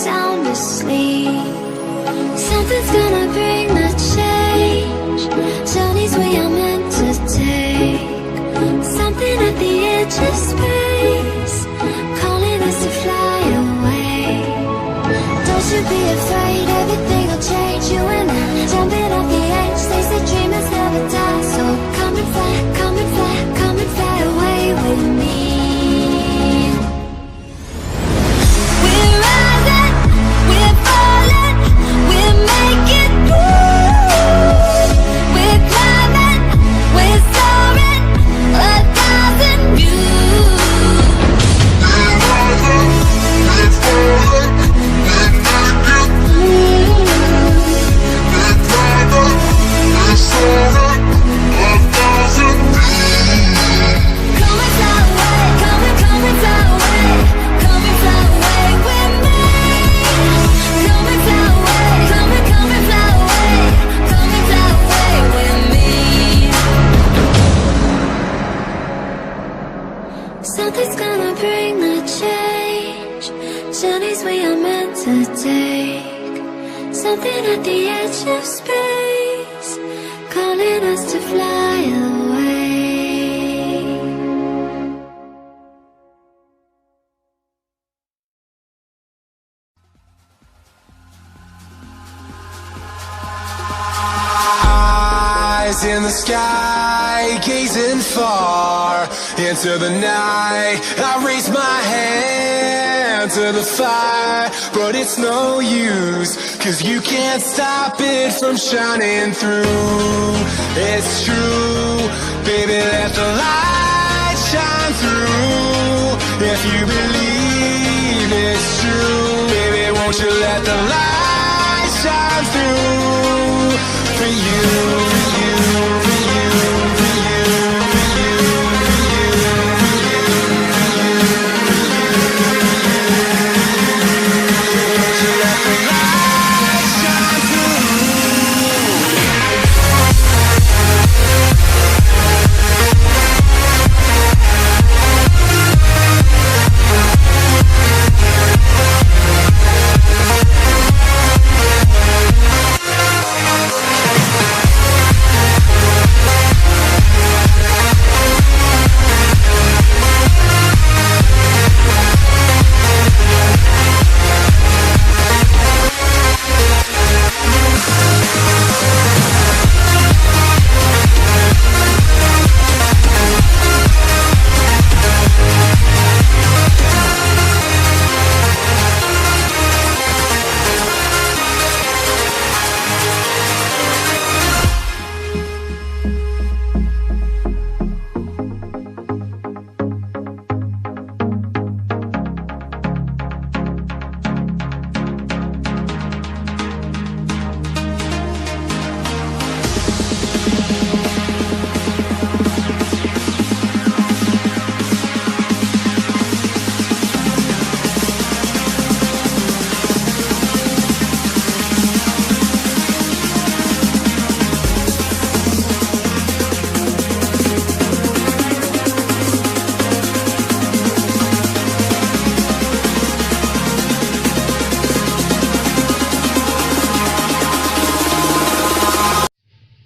sound asleep. Something's gonna bring the change. Journeys we are meant to take. Something at the edge of space, calling us to fly away. Don't you be afraid, everything will change. You and I, jumping off the edge. They say dreamers never die. So come and fly, come and fly, come and fly away with me. We're rising, we're falling, we're making moves. We're climbing, we're soaring, 1,000 views. We're rising, we're falling, we're making moves. We're climbing, we're soaring, 1,000 views. Come and fly away, come and fly away, come and fly away with me. Come and fly away, come and fly away, come and fly away with me. Something's gonna bring the change. Journeys we are meant to take. Something at the edge of space, calling us to fly away. Eyes in the sky, gazing far into the night. I raise my hand to the fire, but it's no use, 'cause you can't stop it from shining through. It's true, baby, let the light shine through. If you believe it's true, baby, won't you let the light shine through for you, for you, for you, for you, for you, for you, for you, won't you let the light shine through?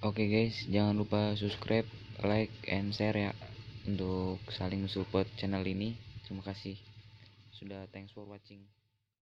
Oke guys, jangan lupa subscribe, like, and share ya, untuk saling support channel ini. Terima kasih sudah, thanks for watching.